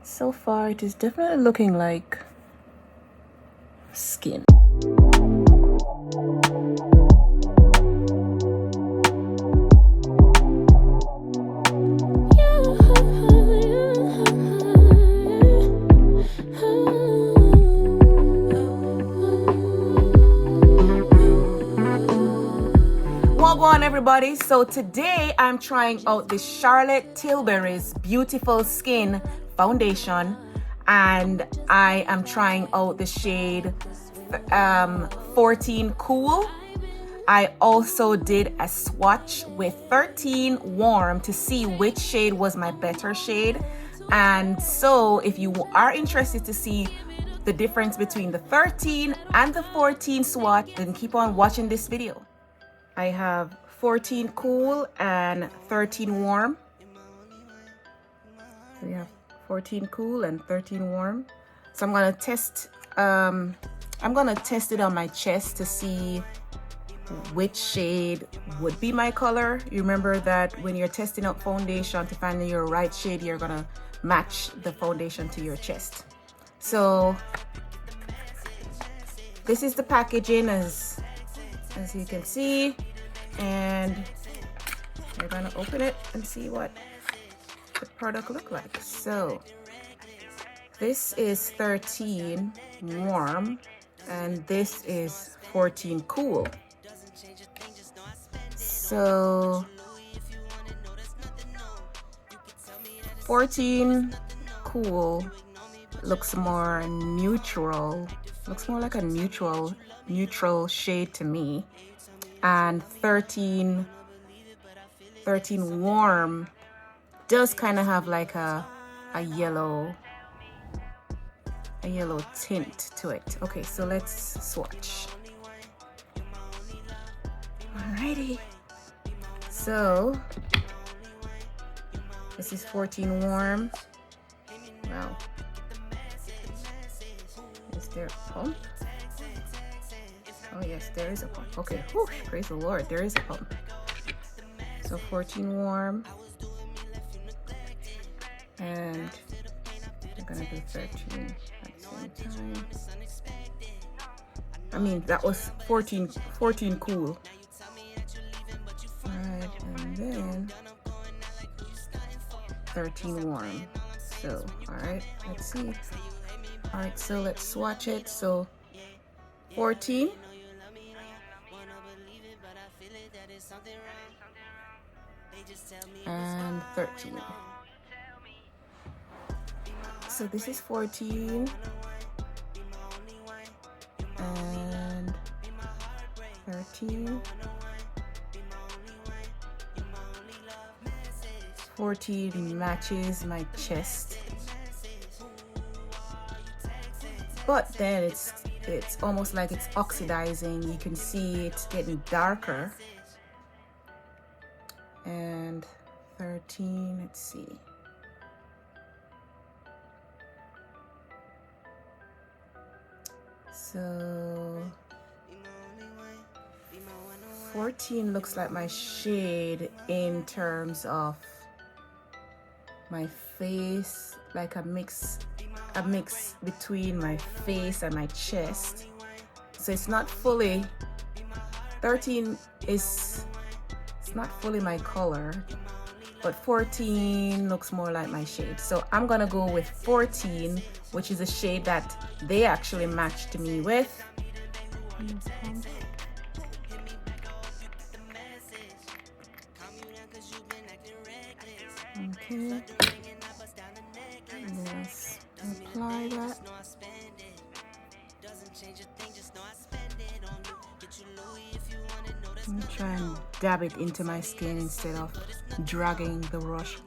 So far, it is definitely looking like skin. Welcome everybody. So today I'm trying out the Charlotte Tilbury's Beautiful Skin Foundation, and I am trying out the shade 14 Cool. I also did a swatch with 13 Warm to see which shade was my better shade. And so if you are interested to see the difference between the 13 and the 14 swatch, then keep on watching this video. I have 14 Cool and 13 Warm. So we have 14 Cool and 13 Warm. So I'm gonna test it on my chest to see which shade would be my color. You remember that when you're testing out foundation to find your right shade, you're gonna match the foundation to your chest. So this is the packaging as you can see, and we're gonna open it and see what the product look like. So this is 13 Warm and this is 14 Cool. So 14 Cool looks more neutral, looks more like a neutral shade to me, and 13 Warm does kind of have like a yellow tint to it. Okay, so let's swatch. Alrighty, so this is 14 Warm. Wow. Is there a pump? Oh yes, there is a pump. Okay, whew, praise the Lord, there is a pump. So 14 Warm, and we're gonna do 13 at the same time. I mean, that was 14 Cool. Alright, and then 13 Warm. So, alright, let's see. Alright, so let's swatch it. So 14 and 13. So this is 14 and 13. 14 matches my chest, but then it's almost like it's oxidizing. You can see it's getting darker. And 13, let's see. So 14 looks like my shade in terms of my face, like a mix between my face and my chest. So it's not fully, 13 is, it's not fully my color, but 14 looks more like my shade. So I'm gonna go with 14, which is a shade that they actually matched me with. Okay, let's apply that. I'm gonna try and dab it into my skin instead of dragging the brush.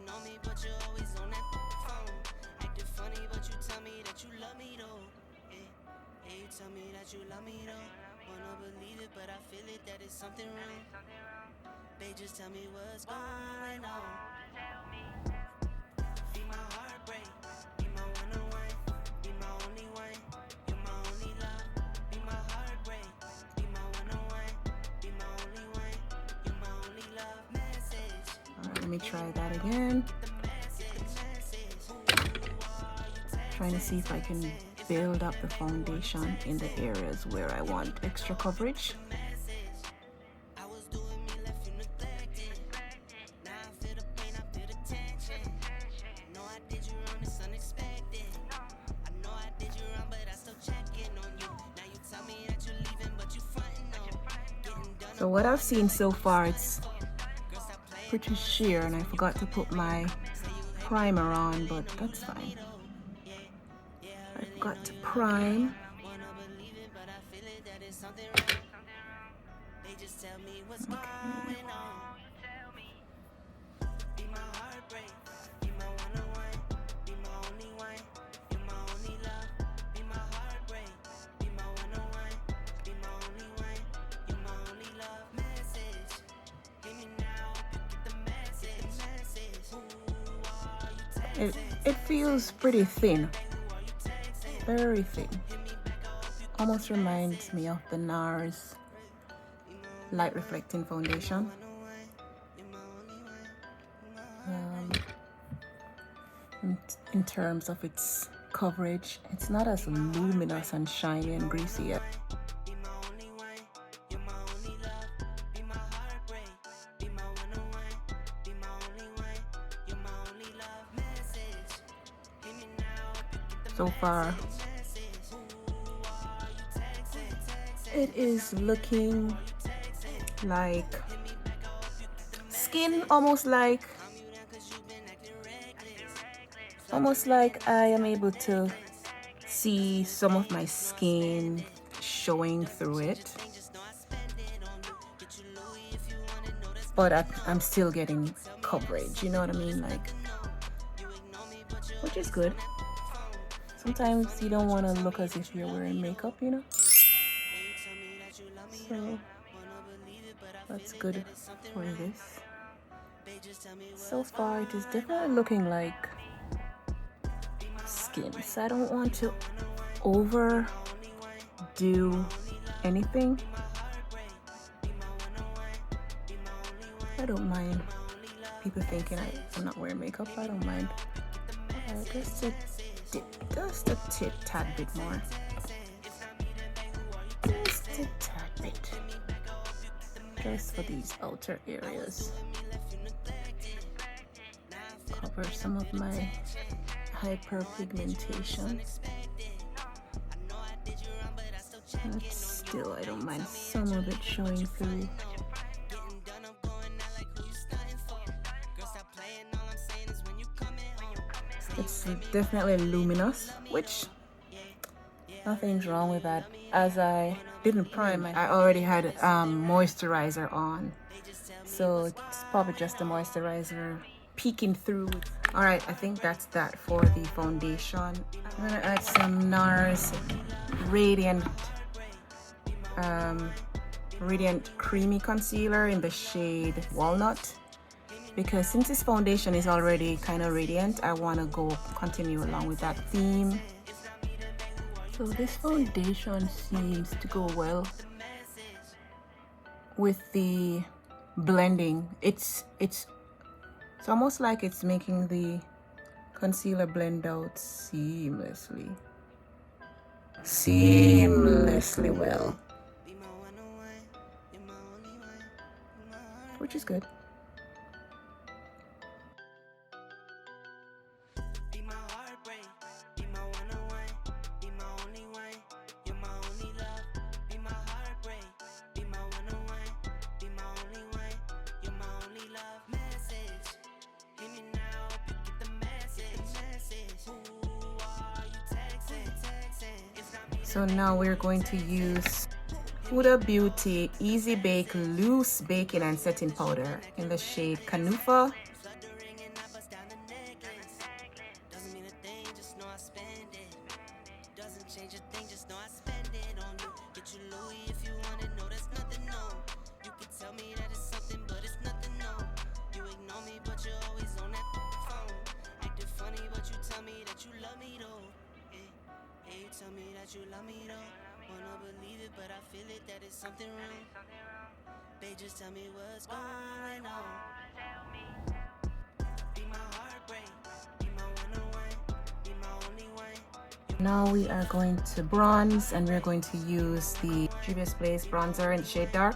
Let me try that again. trying to see if I can build up the foundation in the areas where I want extra coverage. So what I've seen so far, it's pretty sheer, and I forgot to put my primer on, but that's fine. I forgot to prime. Okay. It feels pretty thin, very thin. Almost reminds me of the NARS Light Reflecting Foundation. In terms of its coverage, it's not as luminous and shiny and greasy yet. So far, it is looking like skin, almost like I am able to see some of my skin showing through it, but I'm still getting coverage, you know what I mean, like, which is good. Sometimes you don't want to look as if you're wearing makeup, you know, so that's good for this. So far it is definitely looking like skin, so I don't want to overdo anything. I don't mind people thinking I'm not wearing makeup. I don't mind. Just a tad bit more. Just a tad bit. Just for these outer areas. Cover some of my hyperpigmentation. But still, I don't mind some of it showing through. It's definitely luminous, which nothing's wrong with that. As I didn't prime, I already had moisturizer on, so it's probably just the moisturizer peeking through. All right, I think that's that for the foundation. I'm gonna add some NARS Radiant Creamy Concealer in the shade Walnut, because since this foundation is already kind of radiant, I want to continue along with that theme. So this foundation seems to go well with the blending. It's almost like it's making the concealer blend out seamlessly well, which is good. So now we're going to use Huda Beauty Easy Bake Loose Baking and Setting Powder in the shade Canufa. Tell me that you love me though. Wanna believe it, but I feel it that it's something wrong. Babe, just tell me what's going on. Be my heartbreak, be my one-on-one, be my only one. Now we are going to bronze, and we're going to use the Juvia sPlace bronzer in the shade dark.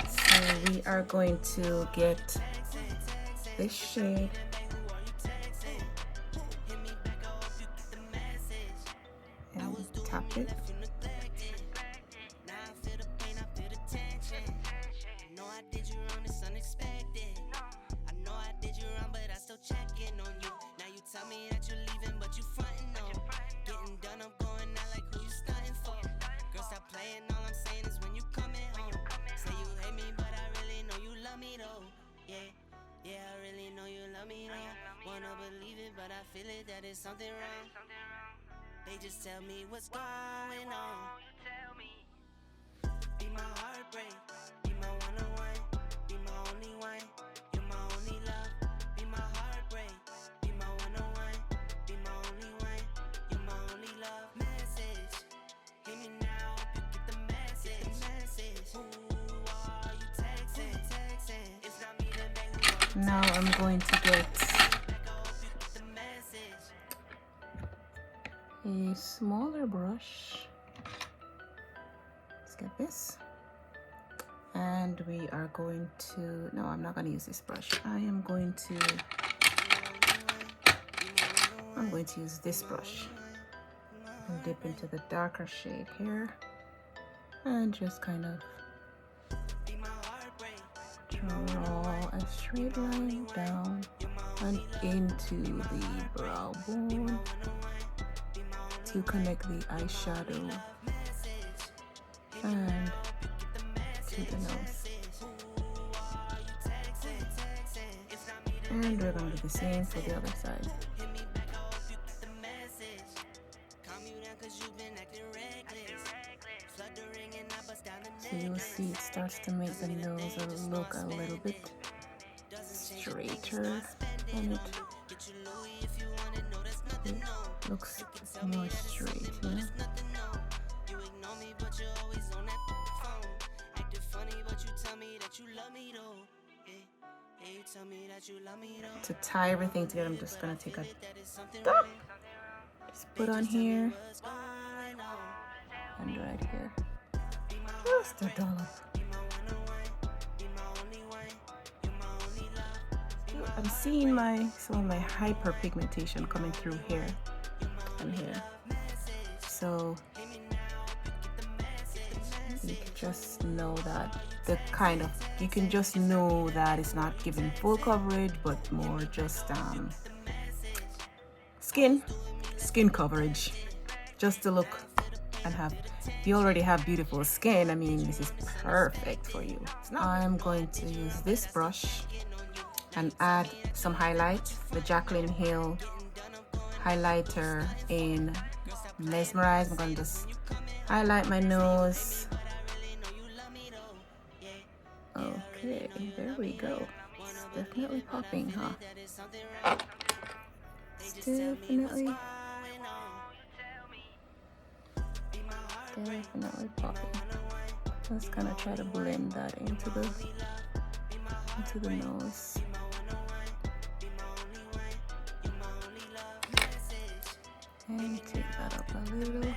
So we are going to get this shade and tap it. Something wrong. They just tell me what's going on. Be my heartbreak, be my one-on-one, be my only one, you're my only love. Be my heartbreak, be my one-on-one, be my only one, you're my only love. Message, hear me now, you get the message. Who are you texting? It's not me, then baby. Now I'm going to get a smaller brush. Let's get this, and we are going to, no, I'm not going to use this brush. I'm going to use this brush and dip into the darker shade here and just kind of draw a straight line down and into the brow bone to connect the eyeshadow and to the nose. And we're going to do the same for the other side. So you'll see it starts to make the nose look a little bit straighter, and it looks more straight, you know? To tie everything together, I'm just gonna take a dot, just put on here and right here, just a dollop. I'm seeing some of my hyperpigmentation coming through here and here, so you can just know that you can just know that it's not giving full coverage, but more just skin coverage, just to look and have. If you already have beautiful skin, I mean, this is perfect for you. I'm going to use this brush and add some highlight, the Jaclyn Hill highlighter in Mesmerize. I'm going to just highlight my nose. Okay, there we go. It's definitely popping, huh? It's definitely popping. Just gonna try to blend that into the nose. And take that up a little.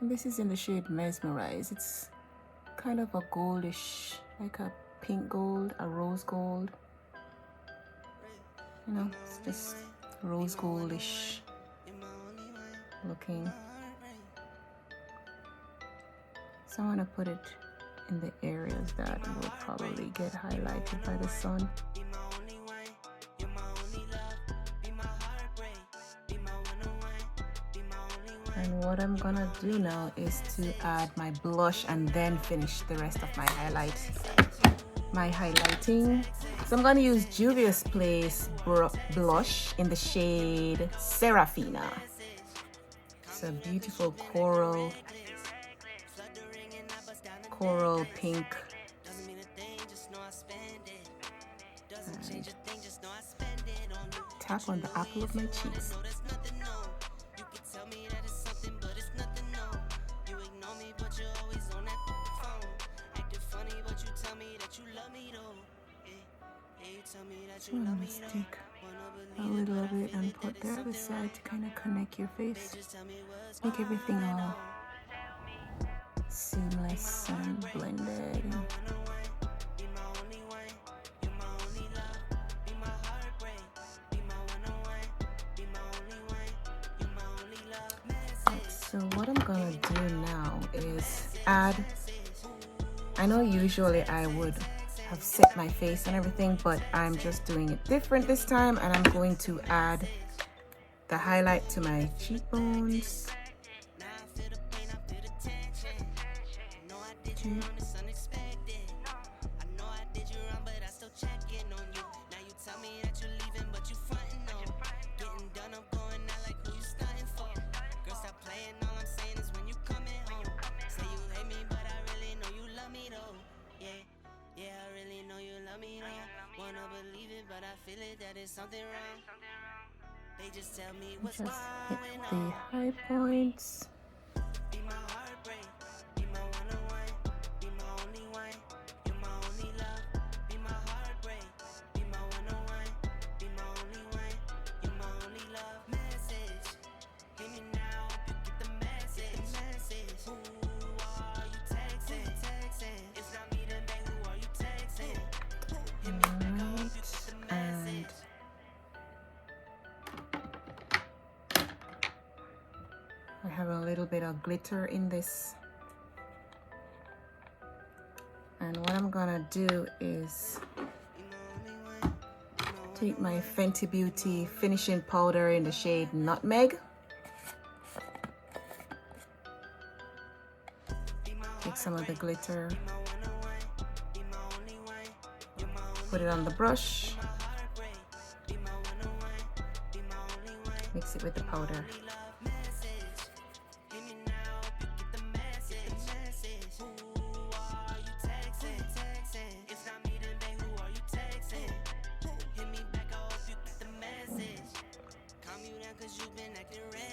And this is in the shade Mesmerize. It's kind of a goldish, like a pink gold, a rose gold. You know, it's just rose goldish looking. So I want to put it in the areas that will probably get highlighted by the sun. And what I'm gonna do now is to add my blush and then finish the rest of my highlighting. So I'm gonna use Juvia sPlace blush in the shade Serafina. It's a beautiful coral pink. And tap on the apple of my cheeks. So let's take a little of it and put that at the side to kind of connect your face, make everything all seamless and blended. So what I'm gonna do now is add, I know usually I would have set my face and everything, but I'm just doing it different this time, and I'm going to add the highlight to my cheekbones. Okay. Just hit the high points. I have a little bit of glitter in this, and what I'm gonna do is take my Fenty Beauty finishing powder in the shade Nutmeg, take some of the glitter, put it on the brush, mix it with the powder.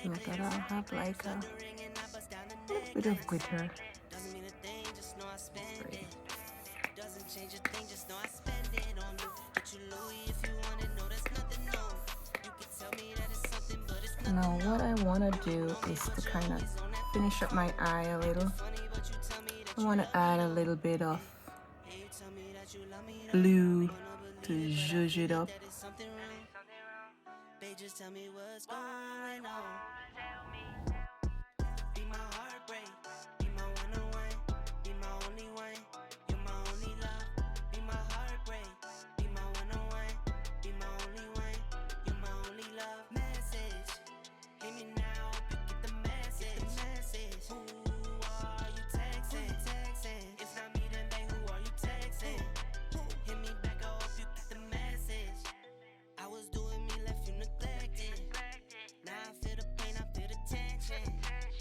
Look at, I have like a bit of glitter. Now what I want to do is to kind of finish up my eye a little. I want to add a little bit of blue to zhuzh it up. Just tell me what's going on. Be my heartbreak, be my one-on-one, be my only one, you're my only love. Be my heartbreak, be my one-on-one, be my only one, you're my only love. Message, hit me now, you get the message. Who are you texting? If not me, then babe, who are you texting? Hit me back, I hope you get the message. I was doing me, left you neglected. Now I feel the pain, I feel the tension.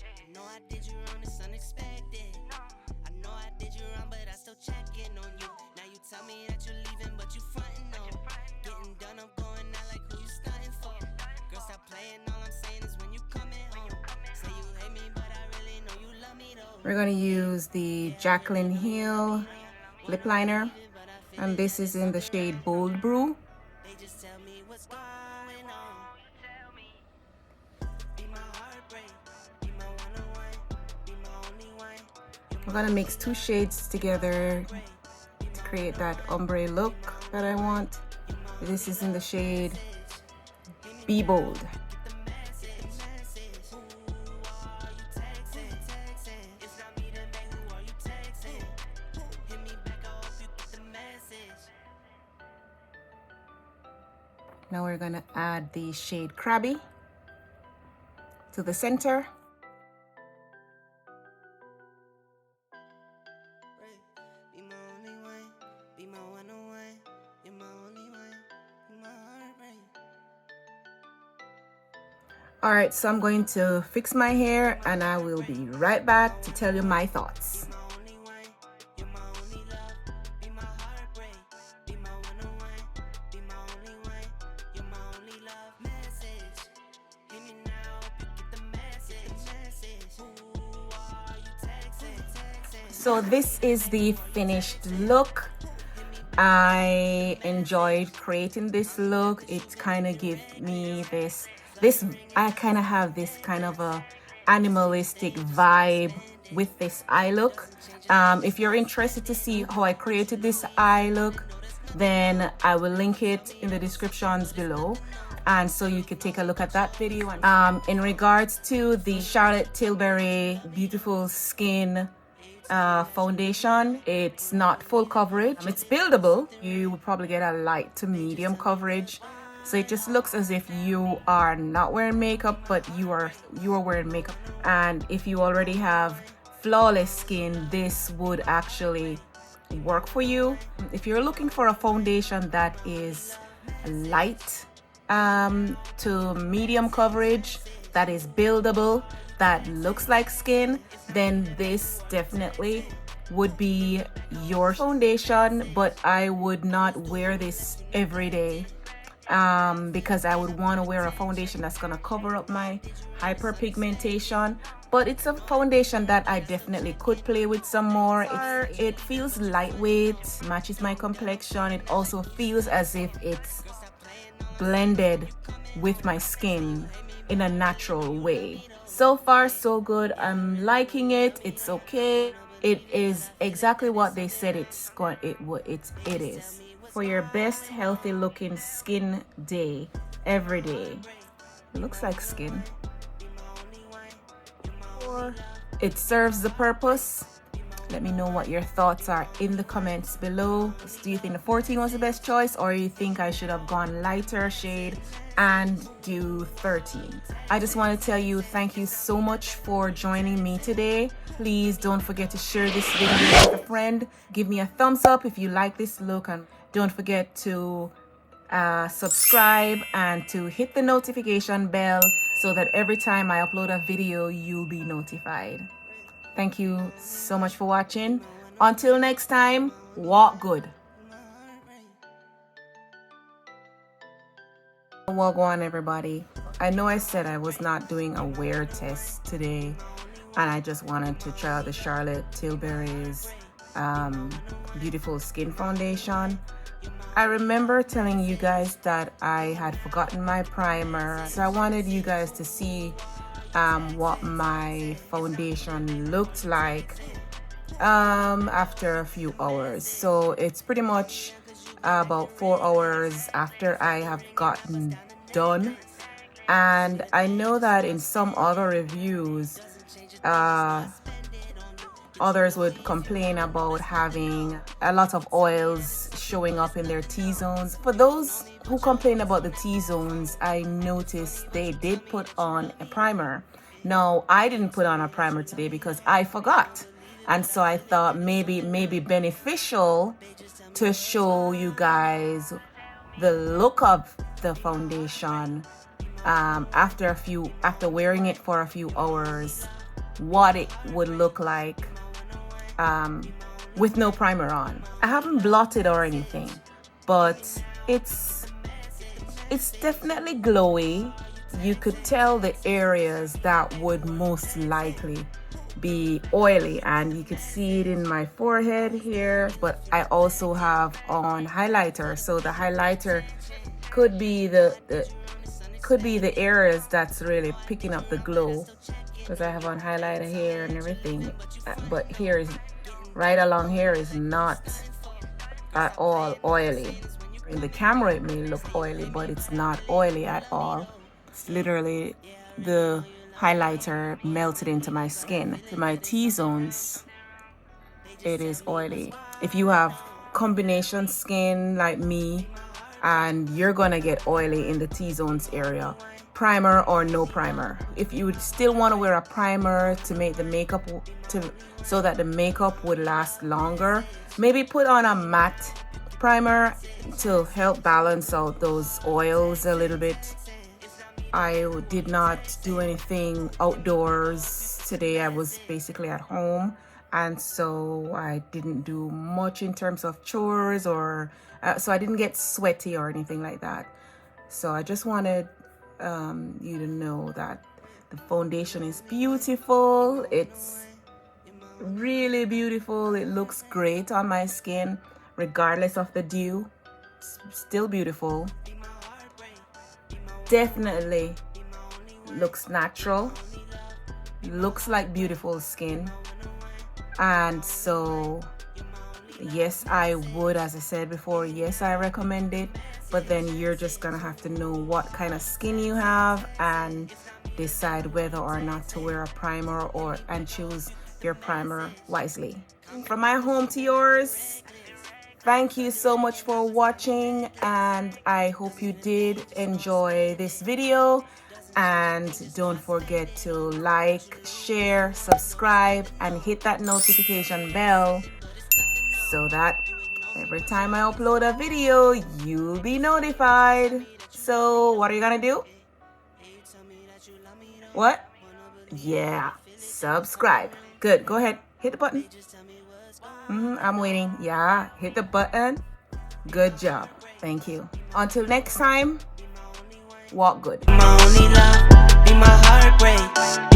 I know I did you wrong, it's unexpected. I know I did you wrong, but I still check in on you. Now you tell me that you're leaving, but you frontin' on. Getting done, I'm going out like who you stuntin' for. Girl, stop playing, all I'm saying is when you coming home. Say you hate me, but I really know you love me though. We're gonna use the Jaclyn Hill lip liner, and this is in the shade Bold Brew. They just tell me what's going on. Be my heartbreak, be my one-on-one, be my only one. I'm gonna mix two shades together to create that ombre look that I want. This is in the shade Be Bold. Now we're gonna add the shade Krabby to the center. Be my only one, be my one-on-one, you're my only one, be my heartbreak. All right, so I'm going to fix my hair and I will be right back to tell you my thoughts. So this is the finished look. I enjoyed creating this look. It kind of gives me this I kind of have this kind of a animalistic vibe with this eye look. If you're interested to see how I created this eye look, then I will link it in the descriptions below, and so you could take a look at that video. In regards to the Charlotte Tilbury Beautiful Skin foundation, it's not full coverage. It's buildable. You will probably get a light to medium coverage, so it just looks as if you are not wearing makeup, but you are wearing makeup. And if you already have flawless skin, this would actually work for you. If you're looking for a foundation that is light to medium coverage, that is buildable, that looks like skin, then this definitely would be your foundation. But I would not wear this every day because I would want to wear a foundation that's going to cover up my hyperpigmentation. But it's a foundation that I definitely could play with some more. It feels lightweight, matches my complexion. It also feels as if it's blended with my skin in a natural way. So far so good. I'm liking it. It's okay. It is exactly what they said it is. For your best healthy looking skin day every day. It looks like skin. It serves the purpose. Let me know what your thoughts are in the comments below. Do you think the 14 was the best choice, or you think I should have gone lighter shade and do 13? I just want to tell you thank you so much for joining me today. Please don't forget to share this video with a friend. Give me a thumbs up if you like this look, and don't forget to subscribe and to hit the notification bell so that every time I upload a video, you'll be notified. Thank you so much for watching. Until next time, walk good. Walk on, everybody. I know I said I was not doing a wear test today, and I just wanted to try out the Charlotte Tilbury's Beautiful Skin Foundation. I remember telling you guys that I had forgotten my primer, so I wanted you guys to see what my foundation looked like after a few hours. So it's pretty much about 4 hours after I have gotten done. And I know that in some other reviews, others would complain about having a lot of oils showing up in their T-zones. For those who complain about the T-zones, I noticed they did put on a primer. Now, I didn't put on a primer today because I forgot. And so I thought maybe beneficial to show you guys the look of the foundation after wearing it for a few hours, what it would look like with no primer on. I haven't blotted or anything, but it's definitely glowy. You could tell the areas that would most likely be oily, and you could see it in my forehead here. But I also have on highlighter, so the highlighter could be the areas that's really picking up the glow, because I have on highlighter here and everything. But here is right along here is not at all oily. In the camera it may look oily, but it's not oily at all. It's literally the highlighter melted into my skin. To my T-zones, it is oily. If you have combination skin like me, and you're gonna get oily in the T-zones area, primer or no primer. If you would still want to wear a primer to make the makeup so that the makeup would last longer, maybe put on a matte primer to help balance out those oils a little bit. I did not do anything outdoors today. I was basically at home, and so I didn't do much in terms of chores, or so I didn't get sweaty or anything like that. So I just wanted you to know that the foundation is beautiful. It's really beautiful. It looks great on my skin. regardless of the dew. Still beautiful. Definitely looks natural. Looks like beautiful skin. And so yes, I would, as I said before, yes, I recommend it, but then you're just gonna have to know what kind of skin you have and decide whether or not to wear a primer and choose your primer wisely. From my home to yours, thank you so much for watching, and I hope you did enjoy this video. And don't forget to like, share, subscribe, and hit that notification bell so that every time I upload a video, you'll be notified. So what are you gonna do? What? Yeah, subscribe. Good, go ahead, hit the button. I'm waiting. Yeah, hit the button. Good job. Thank you. Until next time, walk good. My only love, be my heartbreak.